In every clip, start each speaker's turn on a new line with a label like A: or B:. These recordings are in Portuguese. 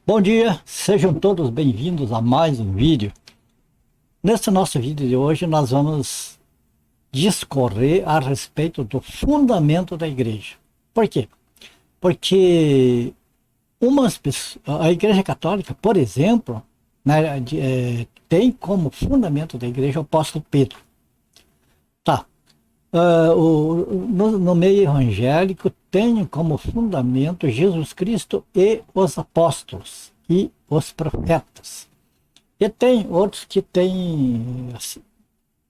A: Bom dia, sejam todos bem-vindos a mais um vídeo. Nesse nosso vídeo de hoje nós vamos discorrer a respeito do fundamento da igreja. Por quê? Porque a igreja católica, por exemplo, né, tem como fundamento da igreja o apóstolo Pedro. Tá. No meio evangélico tem como fundamento Jesus Cristo e os apóstolos e os profetas. E tem outros que têm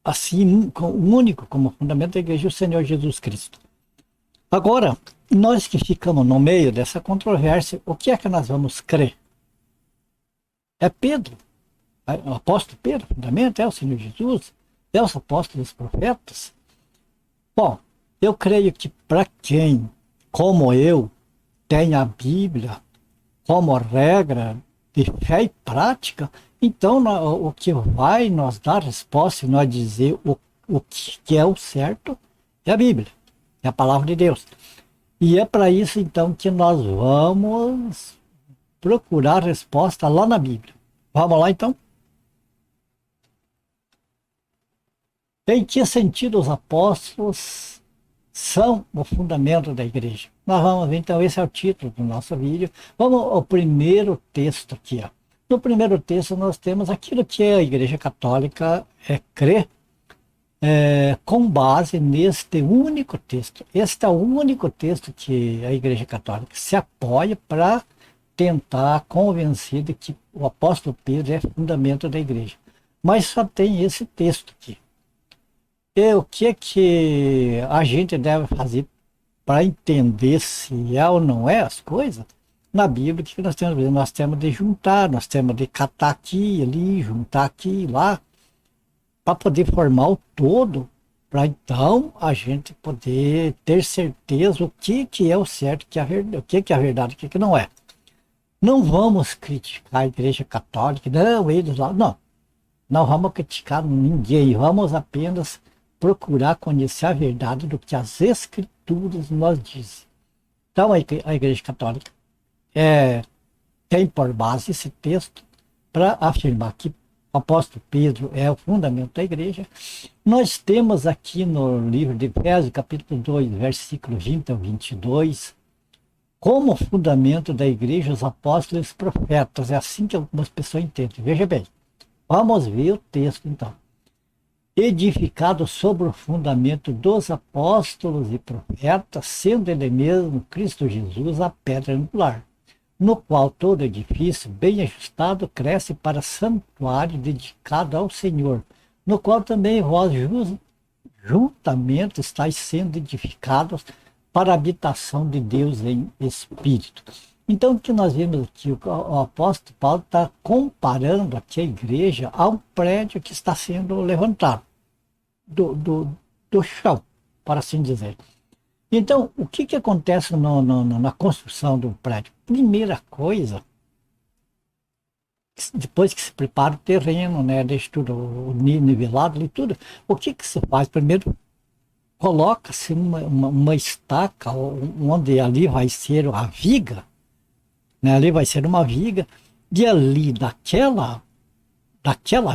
A: assim o único como fundamento da igreja o Senhor Jesus Cristo. Agora, nós que ficamos no meio dessa controvérsia, o que é que nós vamos crer? É Pedro, o apóstolo Pedro, fundamento, é o Senhor Jesus, é os apóstolos e os profetas. Bom, eu creio que para quem, como eu, tem a Bíblia como regra de fé e prática, então o que vai nos dar resposta e nós dizer o que é o certo é a Bíblia, é a palavra de Deus. E é para isso então que nós vamos procurar resposta lá na Bíblia. Vamos lá então? Em que sentido os apóstolos são o fundamento da igreja? Nós vamos ver, então, esse é o título do nosso vídeo. Vamos ao primeiro texto aqui. Ó. No primeiro texto nós temos aquilo que a Igreja Católica crê com base neste único texto. Este é o único texto que a Igreja Católica se apoia para tentar convencer de que o apóstolo Pedro é fundamento da igreja. Mas só tem esse texto aqui. E o que a gente deve fazer para entender se é ou não é as coisas? Na Bíblia, o que nós temos? Nós temos de juntar, nós temos de catar aqui, ali, juntar aqui, lá, para poder formar o todo, para então a gente poder ter certeza o que é o certo, o que é a verdade, o que não é. Não vamos criticar a Igreja Católica, não, eles lá, não. Não vamos criticar ninguém, vamos apenas procurar conhecer a verdade do que as Escrituras nos dizem. Então, a Igreja Católica tem por base esse texto para afirmar que o apóstolo Pedro é o fundamento da igreja. Nós temos aqui no livro de Efésios, capítulo 2, versículo 20 ao 22, como fundamento da igreja os apóstolos e os profetas. É assim que algumas pessoas entendem. Veja bem, vamos ver o texto então. Edificado sobre o fundamento dos apóstolos e profetas, sendo ele mesmo, Cristo Jesus, a pedra angular, no qual todo edifício, bem ajustado, cresce para santuário dedicado ao Senhor, no qual também vós juntamente estáis sendo edificados para a habitação de Deus em Espírito. Então, o que nós vemos aqui, o apóstolo Paulo está comparando aqui a igreja ao prédio que está sendo levantado do chão, para assim dizer. Então, o que acontece na construção do prédio? Primeira coisa, depois que se prepara o terreno, né, deixa tudo nivelado e tudo, o que se faz? Primeiro, coloca-se uma estaca onde ali vai ser a viga, né? Ali vai ser uma viga, e ali daquela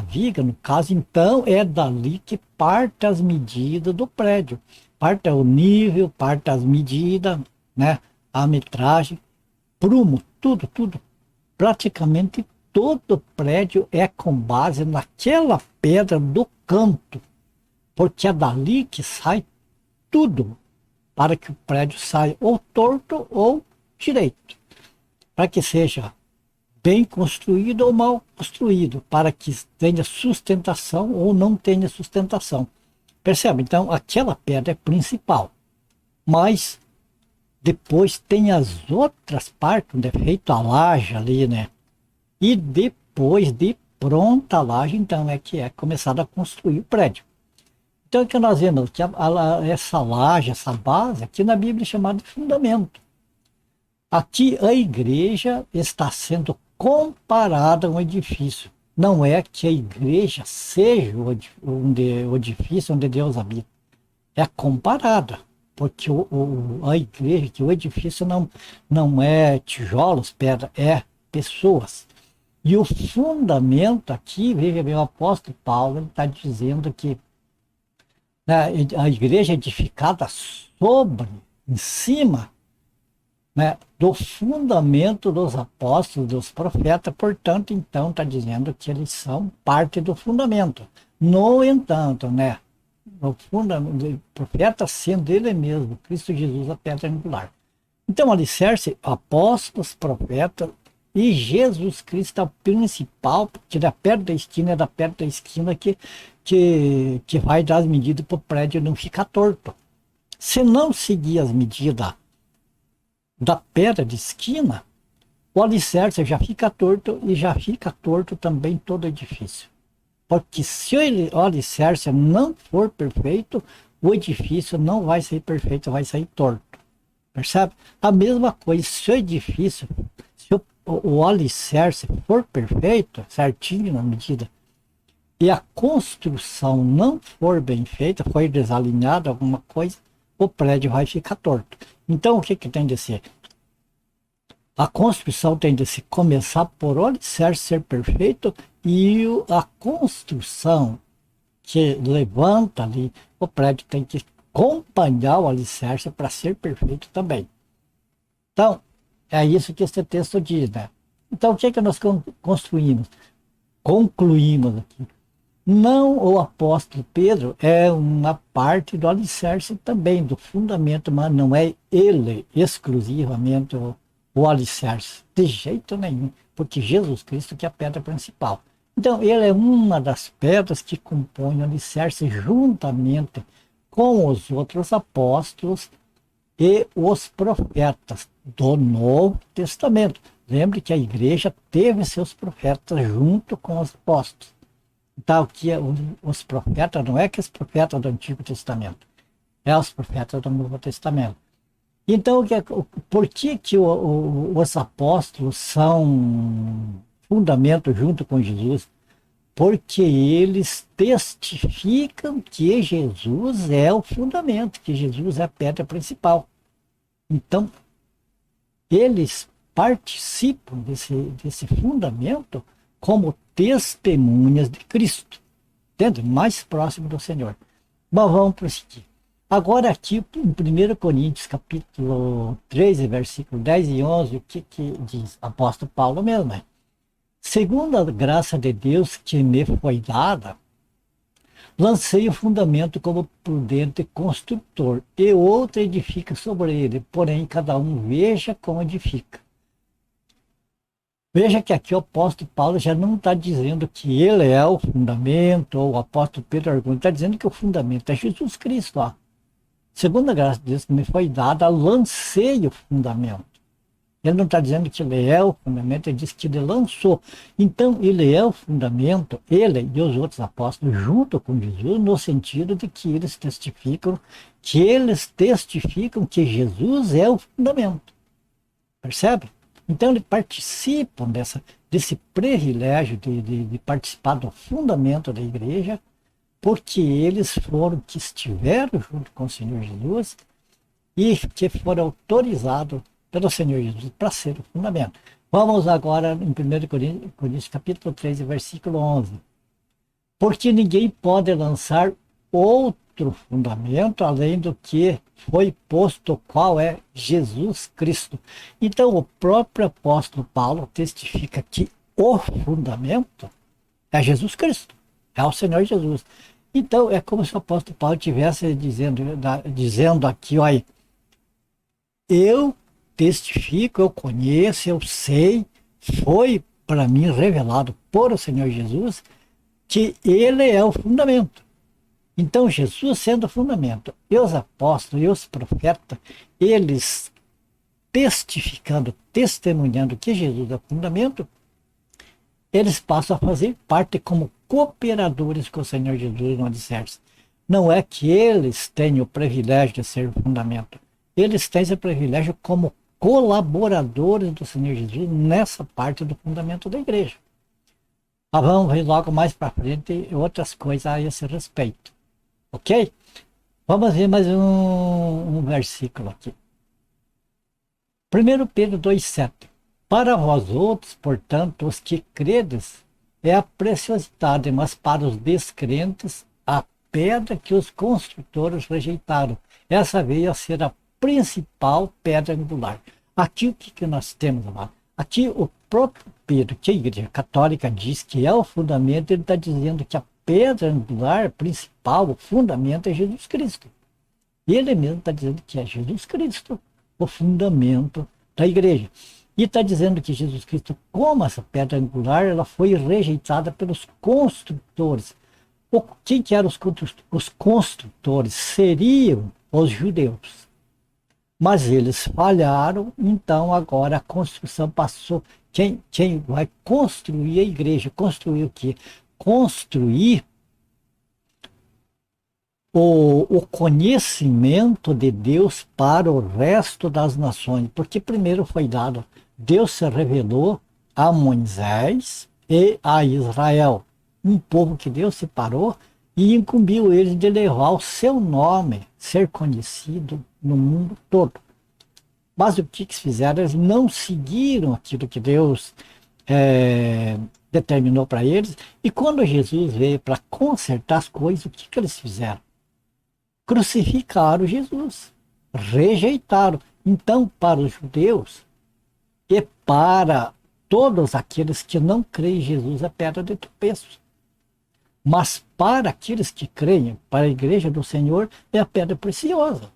A: viga, no caso, então, é dali que parte as medidas do prédio. Parte o nível, parte as medidas, né? A metragem, prumo, tudo. Praticamente todo o prédio é com base naquela pedra do canto, porque é dali que sai tudo, para que o prédio saia ou torto ou direito, para que seja bem construído ou mal construído, para que tenha sustentação ou não tenha sustentação. Percebe? Então, aquela pedra é principal, mas depois tem as outras partes, onde é feita a laje ali, né? E depois de pronta a laje, então, é que é começado a construir o prédio. Então, o que nós vemos? Que essa laje, essa base, aqui na Bíblia é chamada de fundamento. Aqui a igreja está sendo comparada a um edifício. Não é que a igreja seja o edifício onde Deus habita. É comparada. Porque a igreja, que o edifício não é tijolos, pedra, é pessoas. E o fundamento aqui, veja bem, o apóstolo Paulo está dizendo que, né, a igreja é edificada sobre, em cima, né, do fundamento dos apóstolos, dos profetas, portanto, então, está dizendo que eles são parte do fundamento. No entanto, né, o fundamento, o profeta sendo ele mesmo, Cristo Jesus, a pedra angular. Então, alicerce, apóstolos, profetas e Jesus Cristo é o principal, porque da pedra da esquina é da pedra da esquina que vai dar as medidas para o prédio não ficar torto. Se não seguir as medidas da pedra de esquina, o alicerce já fica torto e já fica torto também todo edifício. Porque se o alicerce não for perfeito, o edifício não vai sair perfeito, vai sair torto. Percebe? A mesma coisa, se o edifício, se o alicerce for perfeito, certinho na medida, e a construção não for bem feita, foi desalinhada alguma coisa, o prédio vai ficar torto. Então, o que tem de ser? A construção tem de se começar por o alicerce ser perfeito e a construção que levanta ali, o prédio tem que acompanhar o alicerce para ser perfeito também. Então, é isso que esse texto diz, né? Então, o que nós construímos? Concluímos aqui. Não, o apóstolo Pedro é uma parte do alicerce também, do fundamento, mas não é ele exclusivamente o alicerce, de jeito nenhum, porque Jesus Cristo que é a pedra principal. Então, ele é uma das pedras que compõem o alicerce juntamente com os outros apóstolos e os profetas do Novo Testamento. Lembre que a igreja teve seus profetas junto com os apóstolos. Então, que os profetas não é que os profetas do Antigo Testamento, é os profetas do Novo Testamento. Então, por que os apóstolos são fundamento junto com Jesus? Porque eles testificam que Jesus é o fundamento, que Jesus é a pedra principal. Então, eles participam desse fundamento como testemunhas de Cristo, entende? Mais próximo do Senhor. Mas vamos prosseguir. Agora aqui em 1 Coríntios capítulo 13, versículo 10 e 11, o que diz? Apóstolo Paulo mesmo, né? Segundo a graça de Deus que me foi dada, lancei o fundamento como prudente construtor, e outro edifica sobre ele, porém cada um veja como edifica. Veja que aqui o apóstolo Paulo já não está dizendo que ele é o fundamento, ou o apóstolo Pedro está dizendo que o fundamento é Jesus Cristo. Ó. Segundo a graça de Deus que me foi dada, lancei o fundamento. Ele não está dizendo que ele é o fundamento, ele diz que ele lançou. Então, ele é o fundamento, ele e os outros apóstolos, junto com Jesus, no sentido de que eles testificam que Jesus é o fundamento. Percebe? Então, eles participam desse privilégio de participar do fundamento da igreja, porque eles foram que estiveram junto com o Senhor Jesus e que foram autorizados pelo Senhor Jesus para ser o fundamento. Vamos agora em 1 Coríntios capítulo 13, versículo 11. Porque ninguém pode lançar outro fundamento além do que foi posto, qual é Jesus Cristo. Então o próprio apóstolo Paulo testifica que o fundamento é Jesus Cristo, é o Senhor Jesus. Então é como se o apóstolo Paulo estivesse dizendo aqui, olha, eu testifico, eu conheço, eu sei, foi para mim revelado por o Senhor Jesus que ele é o fundamento. Então, Jesus sendo o fundamento, e os apóstolos e os profetas, eles testificando, testemunhando que Jesus é o fundamento, eles passam a fazer parte como cooperadores com o Senhor Jesus no alicerce. Não é que eles tenham o privilégio de ser o fundamento, eles têm esse privilégio como colaboradores do Senhor Jesus nessa parte do fundamento da igreja. Mas vamos ver logo mais para frente outras coisas a esse respeito. Ok? Vamos ver mais um versículo aqui. 1 Pedro 2,7. Para vós outros, portanto, os que credes, é a preciosidade, mas para os descrentes, a pedra que os construtores rejeitaram. Essa veio a ser a principal pedra angular. Aqui o que nós temos, amado? Aqui o próprio Pedro, que a Igreja Católica diz que é o fundamento, ele está dizendo que a pedra angular principal, o fundamento é Jesus Cristo. Ele mesmo está dizendo que é Jesus Cristo o fundamento da igreja. E está dizendo que Jesus Cristo, como essa pedra angular, ela foi rejeitada pelos construtores. Quem que eram os construtores? Seriam os judeus. Mas eles falharam, então agora a construção passou. Quem vai construir a igreja? Construir o quê? Construir o conhecimento de Deus para o resto das nações. Porque primeiro foi dado, Deus se revelou a Moisés e a Israel, um povo que Deus separou e incumbiu eles de levar o seu nome, ser conhecido no mundo todo. Mas o que eles fizeram? Eles não seguiram aquilo que Deus determinou para eles. E quando Jesus veio para consertar as coisas, o que eles fizeram? Crucificaram Jesus, rejeitaram. Então, para os judeus e para todos aqueles que não creem em Jesus, é pedra de tropeço. Mas para aqueles que creem, para a igreja do Senhor, é a pedra preciosa.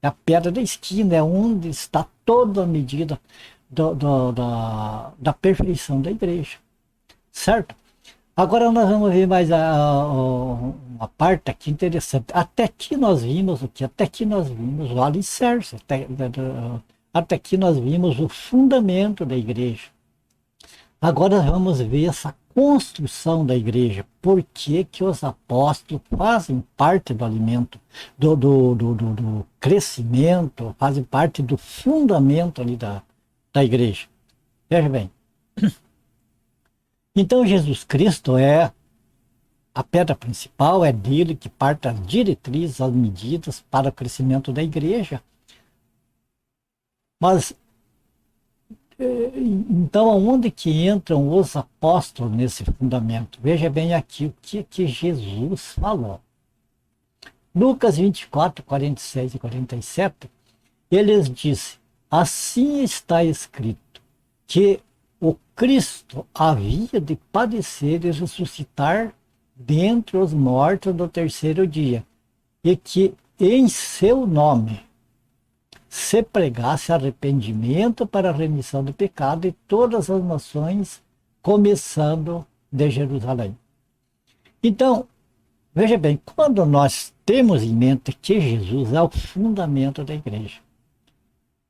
A: É a pedra da esquina, é onde está toda a medida da perfeição da igreja. Certo? Agora nós vamos ver mais uma parte aqui interessante. Até aqui nós vimos o que? Até aqui nós vimos o alicerce. Até aqui nós vimos o fundamento da igreja. Agora vamos ver essa construção da igreja. Por que que os apóstolos fazem parte do alimento, do crescimento, fazem parte do fundamento ali da igreja. Veja bem. Então Jesus Cristo é a pedra principal, é dele que parte as diretrizes, as medidas para o crescimento da igreja. Mas então aonde que entram os apóstolos nesse fundamento? Veja bem aqui o que Jesus falou. Lucas 24, 46 e 47, eles dizem, assim está escrito, que o Cristo havia de padecer e ressuscitar dentre os mortos no terceiro dia, e que em seu nome se pregasse arrependimento para a remissão do pecado em todas as nações, começando de Jerusalém. Então, veja bem, quando nós temos em mente que Jesus é o fundamento da igreja,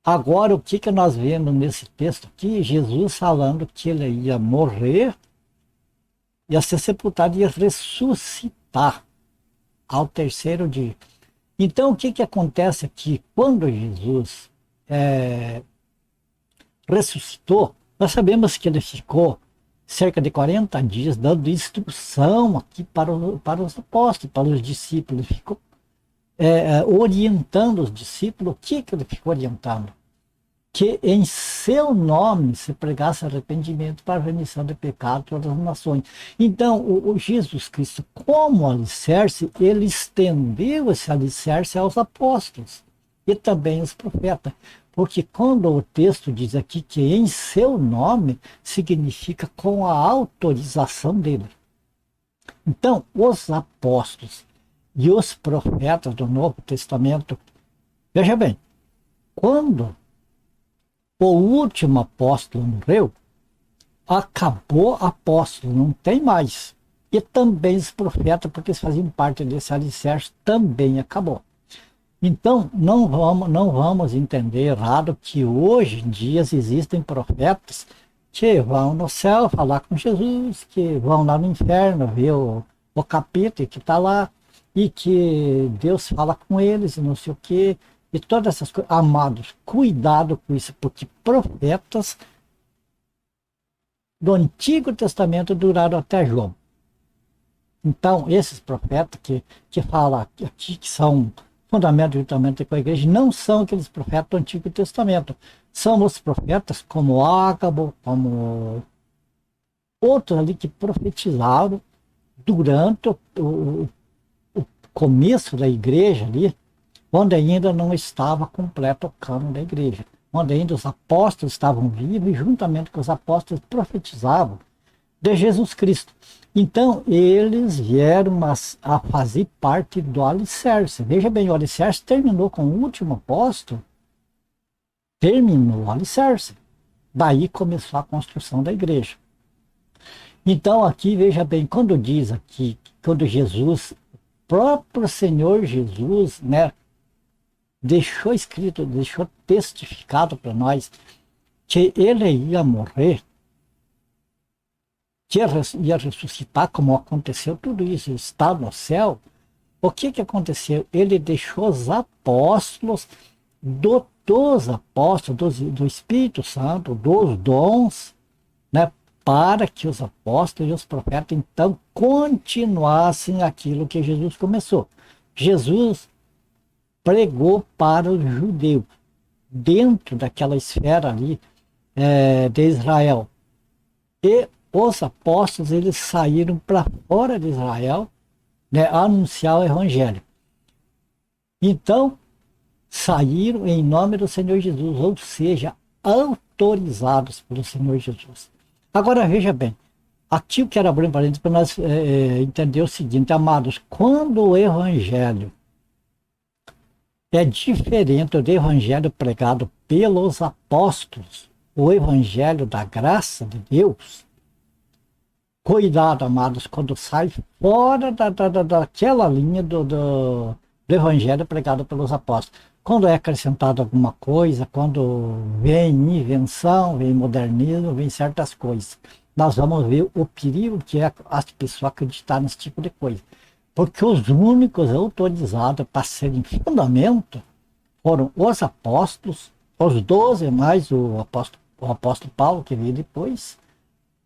A: agora o que nós vemos nesse texto aqui? Jesus falando que ele ia morrer, ia ser sepultado e ia ressuscitar ao terceiro dia. Então, o que acontece aqui? Quando Jesus ressuscitou, nós sabemos que ele ficou cerca de 40 dias dando instrução aqui para os apóstolos, para os discípulos. Ele ficou orientando os discípulos. O que ele ficou orientando? Que em seu nome se pregasse arrependimento para a remissão de pecado de todas as nações. Então, o Jesus Cristo, como alicerce, ele estendeu esse alicerce aos apóstolos e também aos profetas. Porque quando o texto diz aqui que em seu nome, significa com a autorização dele. Então, os apóstolos e os profetas do Novo Testamento, veja bem, quando o último apóstolo morreu, acabou apóstolo, não tem mais. E também os profetas, porque eles faziam parte desse alicerce, também acabou. Então, não vamos entender errado que hoje em dia existem profetas que vão no céu falar com Jesus, que vão lá no inferno ver o capítulo que está lá, e que Deus fala com eles e não sei o quê. E todas essas coisas, amados, cuidado com isso, porque profetas do Antigo Testamento duraram até João. Então, esses profetas que falam aqui, que são fundamentos juntamente com a igreja, não são aqueles profetas do Antigo Testamento. São os profetas como Ágabo, como outros ali que profetizaram durante o começo da igreja ali, onde ainda não estava completo o cânon da igreja, onde ainda os apóstolos estavam vivos e juntamente com os apóstolos profetizavam de Jesus Cristo. Então, eles vieram a fazer parte do alicerce. Veja bem, o alicerce terminou com o último apóstolo, terminou o alicerce. Daí começou a construção da igreja. Então, aqui, veja bem, quando diz aqui, quando Jesus, próprio Senhor Jesus, né, deixou escrito, deixou testificado para nós que ele ia morrer, que ia ressuscitar, como aconteceu tudo isso, está no céu. O que aconteceu? Ele deixou os apóstolos, dos apóstolos, do Espírito Santo, dos dons, né, para que os apóstolos e os profetas, então, continuassem aquilo que Jesus começou. Jesus pregou para os judeus, dentro daquela esfera ali de Israel. E os apóstolos, eles saíram para fora de Israel, né, anunciar o evangelho. Então, saíram em nome do Senhor Jesus, ou seja, autorizados pelo Senhor Jesus. Agora, veja bem, aqui eu quero abrir um parênteses para nós entender o seguinte, amados, quando o evangelho é diferente do evangelho pregado pelos apóstolos, o evangelho da graça de Deus, cuidado, amados, quando sai fora daquela linha do evangelho pregado pelos apóstolos. Quando é acrescentado alguma coisa, quando vem invenção, vem modernismo, vem certas coisas, nós vamos ver o perigo que é as pessoas acreditar nesse tipo de coisa. Porque os únicos autorizados para serem fundamento foram os apóstolos, os 12 mais o apóstolo Paulo, que veio depois,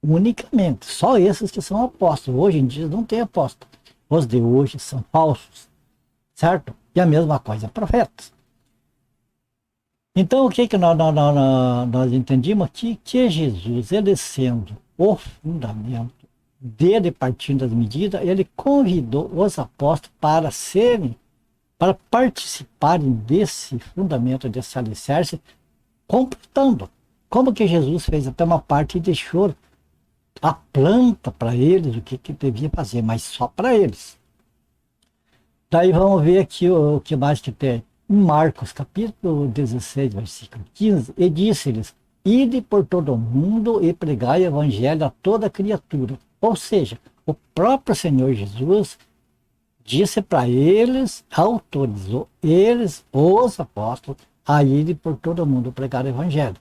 A: unicamente. Só esses que são apóstolos. Hoje em dia não tem apóstolo. Os de hoje são falsos, certo? E a mesma coisa, profetas. Então, o que nós entendemos aqui? Que Jesus, ele sendo o fundamento, dele partindo das medidas, ele convidou os apóstolos para participarem desse fundamento, desse alicerce, completando. Como que Jesus fez até uma parte e deixou a planta para eles, o que devia fazer, mas só para eles. Daí vamos ver aqui o que mais que tem. Em Marcos, capítulo 16, versículo 15, e disse-lhes, ide por todo o mundo e pregai o evangelho a toda criatura. Ou seja, o próprio Senhor Jesus disse para eles, autorizou eles, os apóstolos, a irem por todo o mundo pregar o evangelho.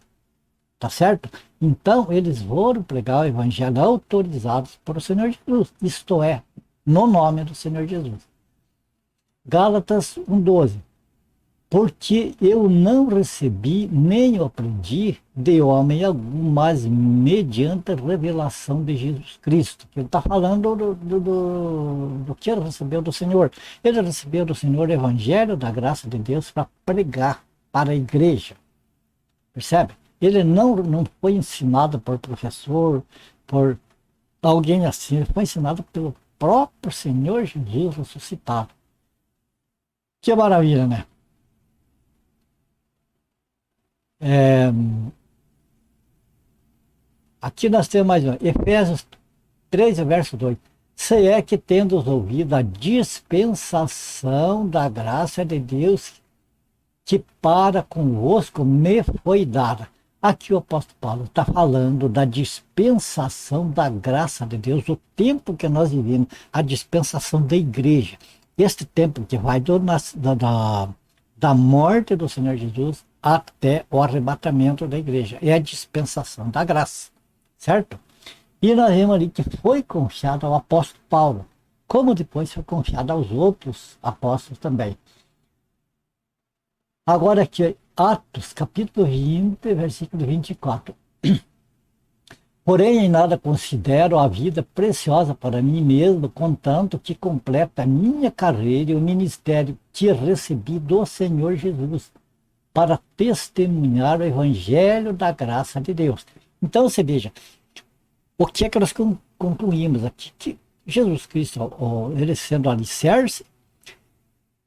A: Tá certo? Então, eles foram pregar o evangelho autorizados por o Senhor Jesus, isto é, no nome do Senhor Jesus. Gálatas 1,12. Porque eu não recebi nem aprendi de homem algum, mas mediante a revelação de Jesus Cristo. Ele está falando do que ele recebeu do Senhor. Ele recebeu do Senhor o evangelho da graça de Deus para pregar para a igreja. Percebe? Ele não foi ensinado por professor, por alguém assim. Ele foi ensinado pelo próprio Senhor Jesus ressuscitado. Que maravilha, né? Aqui nós temos mais um. Efésios 3, verso 2. Se é que tendo ouvido a dispensação da graça de Deus que para convosco me foi dada. Aqui o apóstolo Paulo está falando da dispensação da graça de Deus, o tempo que nós vivemos, a dispensação da igreja. Este tempo que vai da morte do Senhor Jesus até o arrebatamento da igreja. É a dispensação da graça, certo? E nós vemos ali que foi confiado ao apóstolo Paulo, como depois foi confiado aos outros apóstolos também. Agora aqui, Atos, capítulo 20, versículo 24. Porém, em nada considero a vida preciosa para mim mesmo, contanto que completa a minha carreira e o ministério que recebi do Senhor Jesus, para testemunhar o evangelho da graça de Deus. Então você veja, o que é que nós concluímos aqui? Que Jesus Cristo, ele sendo alicerce,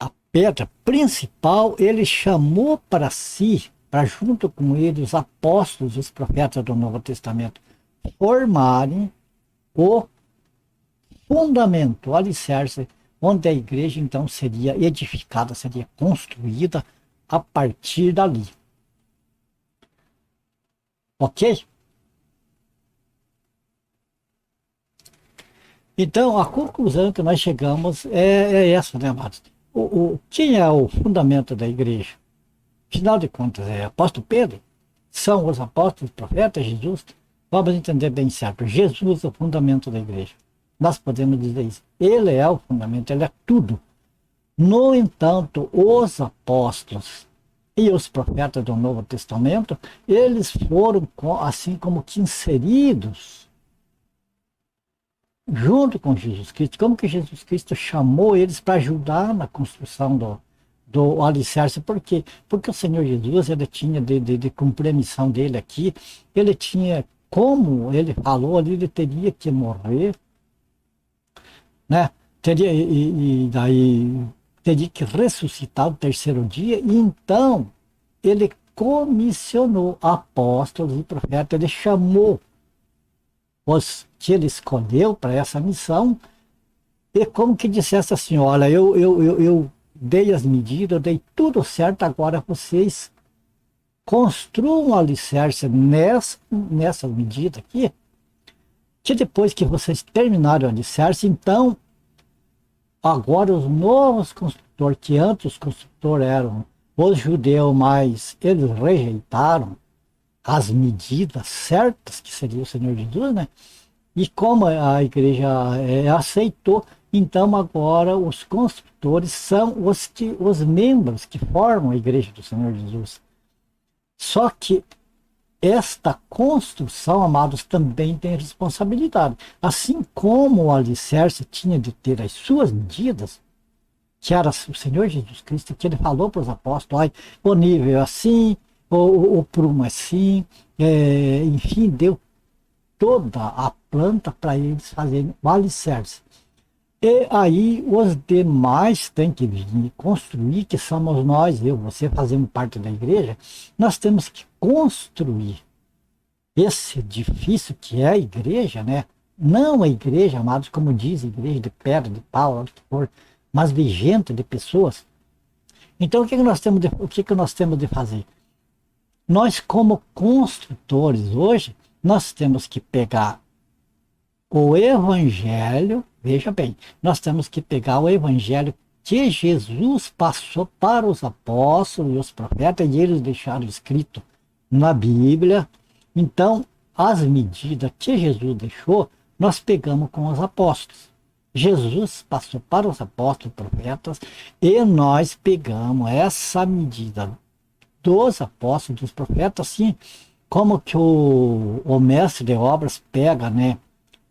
A: a pedra principal, ele chamou para si, para junto com ele, os apóstolos e os profetas do Novo Testamento, formarem o fundamento, o alicerce, onde a igreja então seria edificada, seria construída a partir dali. Ok? Então, a conclusão que nós chegamos é essa, né, amados? Quem é o fundamento da igreja? Afinal de contas, é o apóstolo Pedro? São os apóstolos, profetas, Jesus? Vamos entender bem certo. Jesus é o fundamento da igreja. Nós podemos dizer isso. Ele é o fundamento, ele é tudo. No entanto, os apóstolos e os profetas do Novo Testamento, eles foram assim como que inseridos junto com Jesus Cristo. Como que Jesus Cristo chamou eles para ajudar na construção do alicerce? Por quê? Porque o Senhor Jesus, ele tinha de cumprir a missão dele aqui, ele tinha, como ele falou ali, ele teria que morrer, né? Daí teria que ressuscitar no terceiro dia, e então ele comissionou apóstolos e profetas, ele chamou os que ele escolheu para essa missão, e como que dissesse assim, olha, eu dei as medidas, eu dei tudo certo, agora vocês construam um alicerce nessa medida aqui, que depois que vocês terminarem o alicerce, então, agora os novos construtores, que antes os construtores eram os judeus, mas eles rejeitaram as medidas certas, que seria o Senhor Jesus, né? E como a igreja aceitou, então agora os construtores são os membros que formam a igreja do Senhor Jesus. Só que esta construção, amados, também tem responsabilidade. Assim como o alicerce tinha de ter as suas medidas, que era o Senhor Jesus Cristo, que ele falou para os apóstolos, o nível é assim, o prumo é assim, enfim, deu toda a planta para eles fazerem o alicerce. E aí os demais têm que vir construir, que somos nós, eu, você fazendo parte da igreja, nós temos que construir esse edifício que é a igreja, né? Não a igreja, amados, como diz, igreja de pedra, de pau, mas de gente, de pessoas. Então o que nós temos de fazer? Nós, como construtores hoje, nós temos que pegar o evangelho, veja bem, nós temos que pegar o evangelho que Jesus passou para os apóstolos e os profetas, e eles deixaram escrito na Bíblia. Então, as medidas que Jesus deixou, nós pegamos com os apóstolos. Jesus passou para os apóstolos e profetas, e nós pegamos essa medida dos apóstolos, dos profetas, assim como que o mestre de obras pega, né,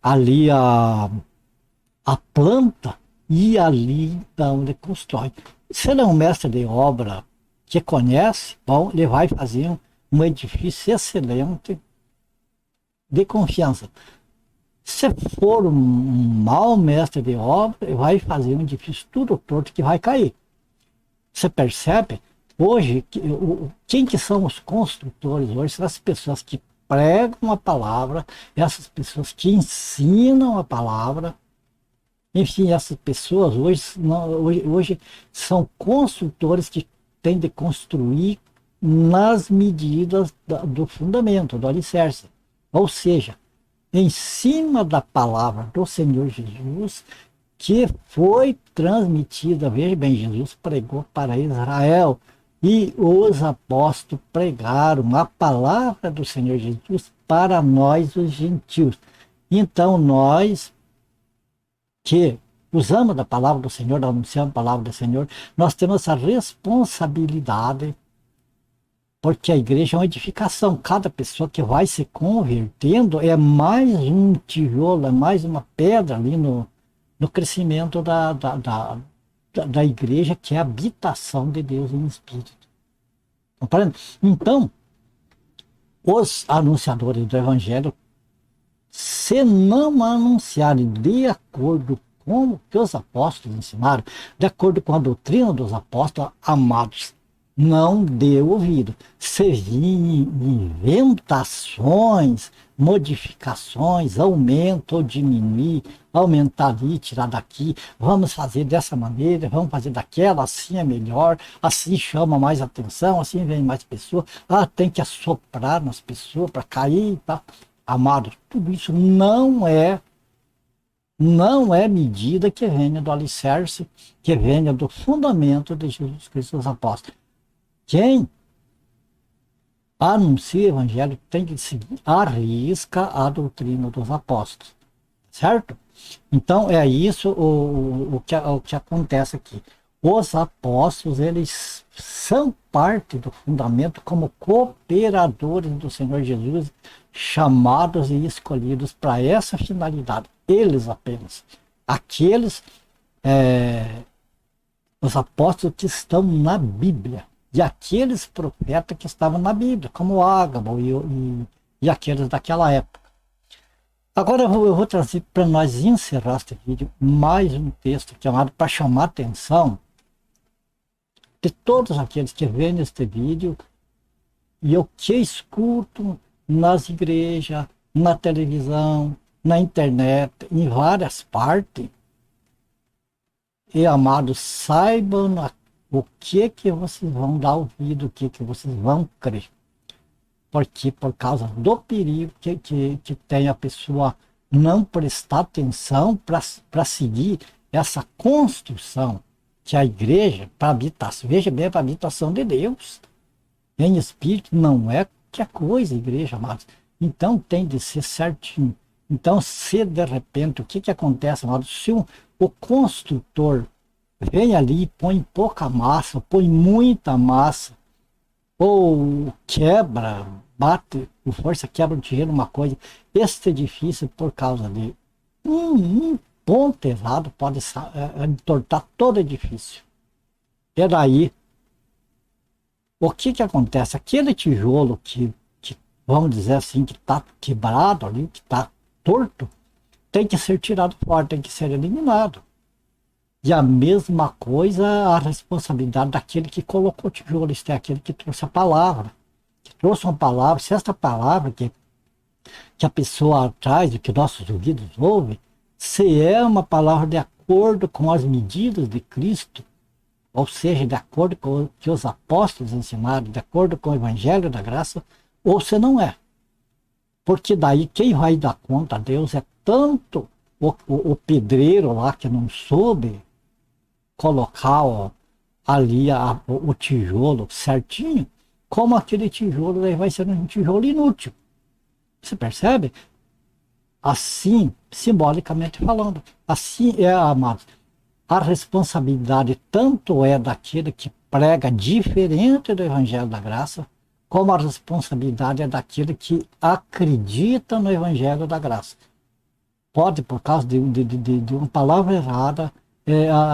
A: ali a planta, e ali então ele constrói. Se ele é um mestre de obra que conhece, bom, ele vai fazer um edifício excelente de confiança. Se for um mau mestre de obra, ele vai fazer um edifício tudo torto que vai cair. Você percebe? Hoje, quem que são os construtores hoje? São as pessoas que pregam a palavra, essas pessoas que ensinam a palavra. Enfim, essas pessoas hoje são construtores que têm de construir nas medidas do fundamento, do alicerce. Ou seja, em cima da palavra do Senhor Jesus, que foi transmitida, veja bem, Jesus pregou para Israel, e os apóstolos pregaram a palavra do Senhor Jesus para nós, os gentios. Então, nós que usamos da palavra do Senhor, anunciamos a palavra do Senhor, nós temos essa responsabilidade, porque a igreja é uma edificação. Cada pessoa que vai se convertendo é mais um tijolo, é mais uma pedra ali no crescimento da igreja, que é a habitação de Deus em espírito. Compreende? Então, os anunciadores do Evangelho, se não anunciarem de acordo com o que os apóstolos ensinaram, de acordo com a doutrina dos apóstolos, amados, não dê ouvido. Se vir inventações, modificações, aumenta ou diminuir, aumentar ali, tirar daqui, vamos fazer dessa maneira, vamos fazer daquela, assim é melhor, assim chama mais atenção, assim vem mais pessoas, tem que assoprar nas pessoas para cair, tá? Amado, tudo isso não é medida que venha do alicerce, que venha do fundamento de Jesus Cristo dos apóstolos. Quem anuncia o evangelho tem que seguir à risca a doutrina dos apóstolos, certo? Então é isso o que acontece aqui. Os apóstolos, eles são parte do fundamento como cooperadores do Senhor Jesus, chamados e escolhidos para essa finalidade. Eles apenas. Aqueles, os apóstolos que estão na Bíblia. E aqueles profetas que estavam na Bíblia, como Ágabo e aqueles daquela época. Agora eu vou trazer para nós encerrar este vídeo mais um texto chamado para chamar a atenção de todos aqueles que veem este vídeo e o que escutam nas igrejas, na televisão, na internet, em várias partes. E, amados, saibam o que vocês vão dar ouvido, o que vocês vão crer. Porque por causa do perigo que tem a pessoa não prestar atenção para seguir essa construção que a igreja, para habitação, veja bem, para habitação de Deus, em espírito, não é que coisa, igreja, amados. Então tem de ser certinho. Então, se de repente, o que acontece, amados? Se o construtor vem ali e põe pouca massa, põe muita massa, ou quebra, bate com força, quebra o tijolo, uma coisa, este edifício, por causa de um ponto errado, pode entortar todo o edifício. E daí, o que acontece? Aquele tijolo que vamos dizer assim, que está quebrado ali, que está torto, tem que ser tirado fora, tem que ser eliminado. E a mesma coisa, a responsabilidade daquele que colocou o tijolo, isto é, aquele que trouxe a palavra. Que trouxe uma palavra, se esta palavra que a pessoa traz, que nossos ouvidos ouvem, se é uma palavra de acordo com as medidas de Cristo, ou seja, de acordo com o que os apóstolos ensinaram, de acordo com o evangelho da graça, ou se não é. Porque daí quem vai dar conta a Deus é tanto o pedreiro lá que não soube colocar ali o tijolo certinho, como aquele tijolo aí vai ser um tijolo inútil. Você percebe? Assim, simbolicamente falando, assim amados, a responsabilidade tanto é daquele que prega diferente do evangelho da graça, como a responsabilidade é daquele que acredita no evangelho da graça. Pode, por causa de uma palavra errada,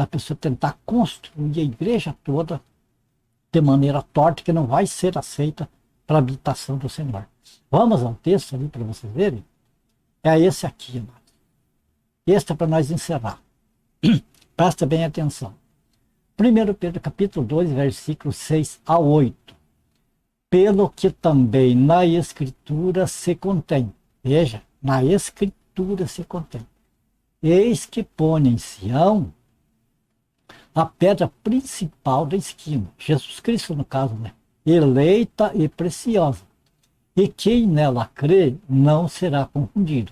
A: a pessoa tentar construir a igreja toda de maneira torta, que não vai ser aceita para a habitação do Senhor. Vamos ao texto ali para vocês verem? É esse aqui, amado. Este é para nós encerrar. Presta bem atenção. 1 Pedro capítulo 2, versículos 6 a 8. Pelo que também na Escritura se contém. Veja, na Escritura se contém. Eis que põe em Sião a pedra principal da esquina. Jesus Cristo, no caso, né? Eleita e preciosa. E quem nela crê não será confundido.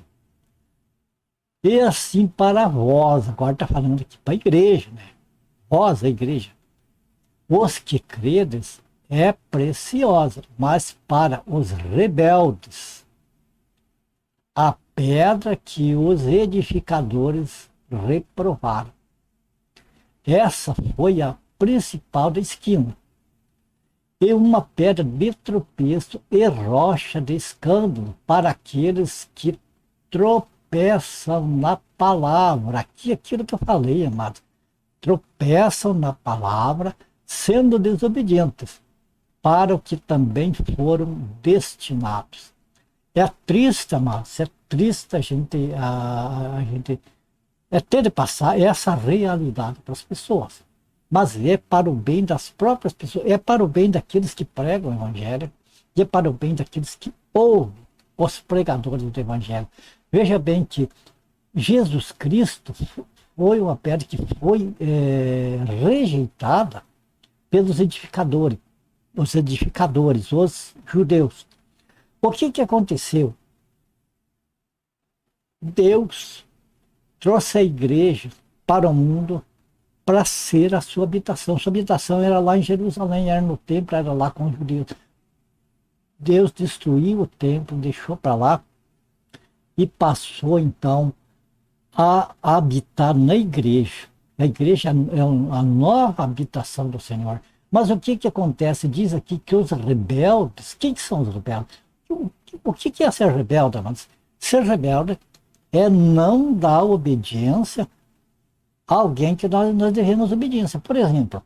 A: E assim para vós, agora está falando aqui para a igreja, né? Vós, a igreja, os que credes é preciosa, mas para os rebeldes, a pedra que os edificadores reprovaram. Essa foi a principal da esquina. E uma pedra de tropeço e rocha de escândalo para aqueles que tropeçam na palavra. Aqui aquilo que eu falei, amados. Tropeçam na palavra, sendo desobedientes. para o que também foram destinados. É triste, amados, é triste a gente ter de passar essa realidade para as pessoas. Mas é para o bem das próprias pessoas, é para o bem daqueles que pregam o Evangelho, e é para o bem daqueles que ouvem os pregadores do Evangelho. Veja bem que Jesus Cristo foi uma pedra que foi rejeitada pelos edificadores, os judeus. O que aconteceu? Deus trouxe a igreja para o mundo para ser a sua habitação. Sua habitação era lá em Jerusalém, era no templo, era lá com os judeus. Deus destruiu o templo, deixou para lá e passou então a habitar na igreja. A igreja é a nova habitação do Senhor. Mas o que acontece? Diz aqui que os rebeldes, quem que são os rebeldes? O que é ser rebelde? Ser rebelde é não dar obediência a alguém que nós devemos obediência. Por exemplo,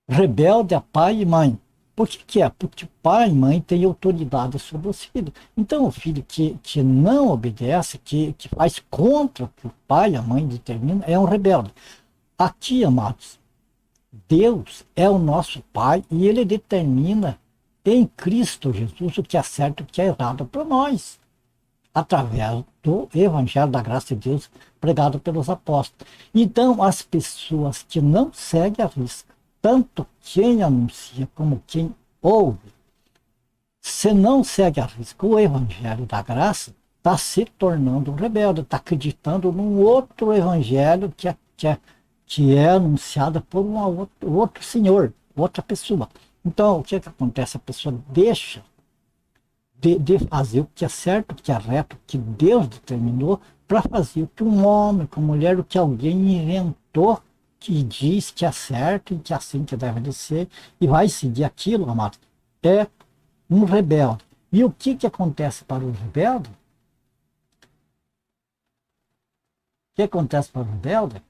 A: rebelde a pai e mãe. Por que é? Porque pai e mãe têm autoridade sobre os filhos. Então, o filho que não obedece, que faz contra o que o pai e a mãe determinam, é um rebelde. Aqui, amados, Deus é o nosso Pai e Ele determina em Cristo Jesus o que é certo e o que é errado para nós, através do Evangelho da Graça de Deus pregado pelos apóstolos. Então, as pessoas que não seguem a risca, tanto quem anuncia como quem ouve, se não segue a risca o Evangelho da Graça, está se tornando um rebelde, está acreditando num outro Evangelho que é anunciada por outro senhor, outra pessoa. Então, o que acontece? A pessoa deixa de fazer o que é certo, o que é reto, o que Deus determinou, para fazer o que um homem, uma mulher, o que alguém inventou, que diz que é certo e que é assim que deve ser, e vai seguir aquilo, amado. É um rebelde. E o que acontece para o rebelde? O que acontece para o rebelde?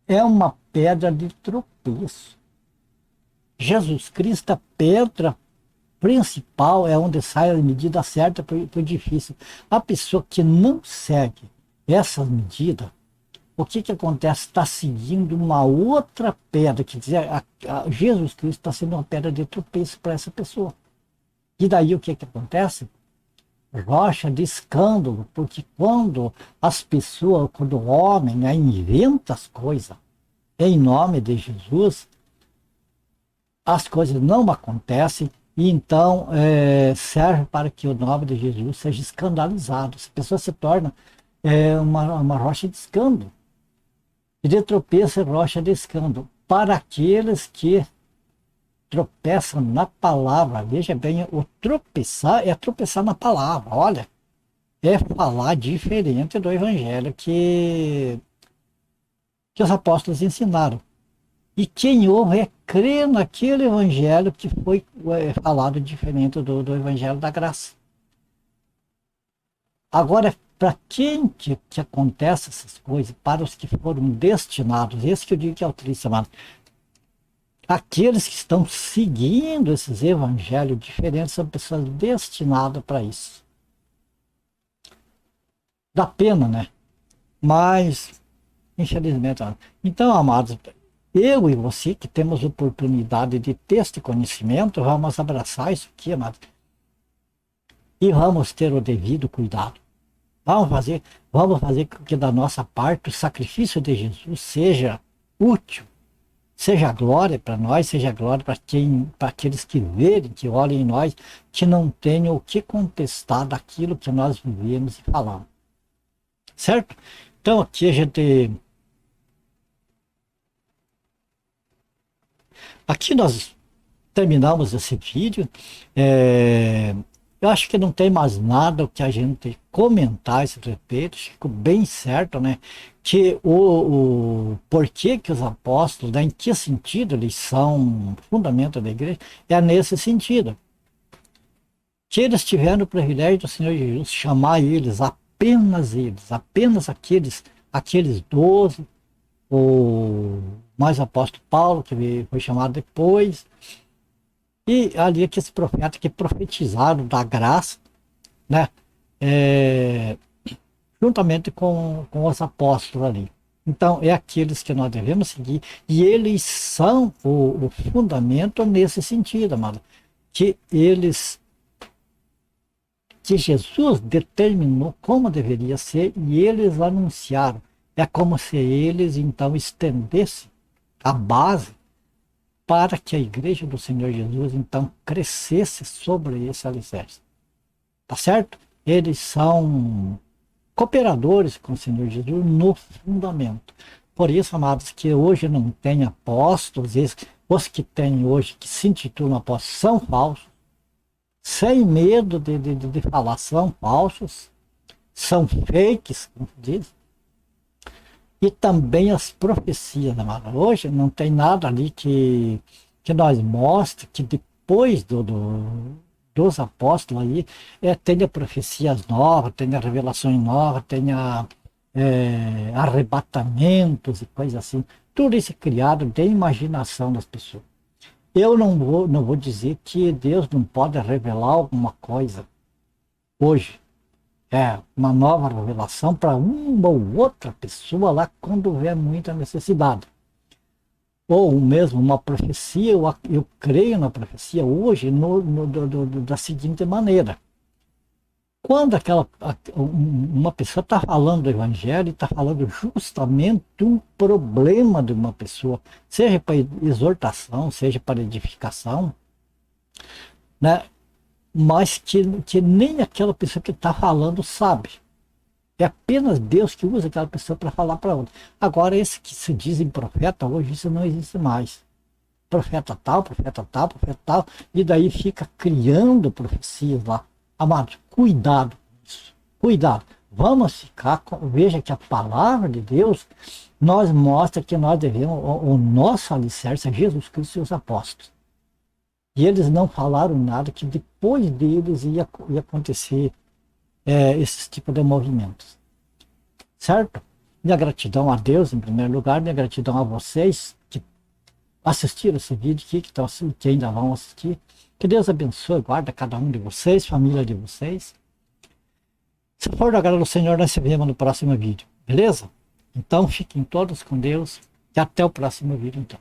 A: É uma pedra de tropeço. Jesus Cristo, a pedra principal, é onde sai a medida certa para o difícil. A pessoa que não segue essas medidas, o que acontece? Está seguindo uma outra pedra, quer dizer, Jesus Cristo está sendo uma pedra de tropeço para essa pessoa. E daí o que acontece? Rocha de escândalo, porque quando as pessoas, quando o homem inventa as coisas em nome de Jesus, as coisas não acontecem e então serve para que o nome de Jesus seja escandalizado. A pessoa se torna uma rocha de escândalo. E de tropeço é rocha de escândalo. Para aqueles que tropeçam na palavra, veja bem, o tropeçar é tropeçar na palavra, olha, é falar diferente do evangelho que os apóstolos ensinaram. E quem ouve é crer naquele evangelho que foi falado diferente do evangelho da graça. Agora, para quem que acontece essas coisas, para os que foram destinados, esse que eu digo que é o triste, amado, aqueles que estão seguindo esses evangelhos diferentes são pessoas destinadas para isso. Dá pena, né? Mas, infelizmente, então, amados, eu e você que temos oportunidade de ter este conhecimento, vamos abraçar isso aqui, amados, e vamos ter o devido cuidado. Vamos fazer com que da nossa parte o sacrifício de Jesus seja útil, seja glória para nós, seja glória para aqueles que verem, que olhem em nós, que não tenham o que contestar daquilo que nós vivemos e falamos. Certo? Então aqui aqui nós terminamos esse vídeo. Eu acho que não tem mais nada o que a gente comentar a esse respeito. Ficou bem certo, né? Que o porquê que os apóstolos, né, em que sentido eles são fundamento da igreja, é nesse sentido. Que eles tiveram o privilégio do Senhor Jesus chamar eles, apenas aqueles 12, ou mais o apóstolo Paulo, que foi chamado depois, e ali aqueles profetas que profetizaram da graça, né? É, juntamente com os apóstolos ali. Então, é aqueles que nós devemos seguir, e eles são o fundamento nesse sentido, amado, que eles, que Jesus determinou como deveria ser, e eles anunciaram. É como se eles, então, estendessem a base para que a igreja do Senhor Jesus, então, crescesse sobre esse alicerce. Tá certo? Eles são cooperadores com o Senhor Jesus no fundamento. Por isso, amados, que hoje não tem apóstolos, os que tem hoje, que se intitulam apóstolos, são falsos, sem medo de falar, são falsos, são fakes, como diz, e também as profecias, amado. Hoje não tem nada ali que nós mostre que depois dos apóstolos aí, tenha profecias novas, tenha revelações novas, tenha arrebatamentos e coisas assim. Tudo isso é criado de imaginação das pessoas. Eu não vou dizer que Deus não pode revelar alguma coisa hoje. É uma nova revelação para uma ou outra pessoa lá quando houver muita necessidade. Ou mesmo uma profecia, eu creio na profecia hoje da seguinte maneira. Quando uma pessoa está falando do evangelho, está falando justamente um problema de uma pessoa, seja para exortação, seja para edificação, né? Mas que nem aquela pessoa que está falando sabe. É apenas Deus que usa aquela pessoa para falar para outra. Agora, esse que se dizem profeta, hoje isso não existe mais. Profeta tal, profeta tal, profeta tal, e daí fica criando profecias lá. Amados, cuidado com isso. Cuidado. Vamos ficar, veja que a palavra de Deus nos mostra que nós devemos, o nosso alicerce é Jesus Cristo e os apóstolos. E eles não falaram nada que depois deles ia acontecer esses tipos de movimentos. Certo? Minha gratidão a Deus, em primeiro lugar, minha gratidão a vocês que assistiram esse vídeo aqui, que ainda vão assistir. Que Deus abençoe, guarda cada um de vocês, família de vocês. Se for da graça do Senhor, nós se vemos no próximo vídeo. Beleza? Então, fiquem todos com Deus e até o próximo vídeo, então.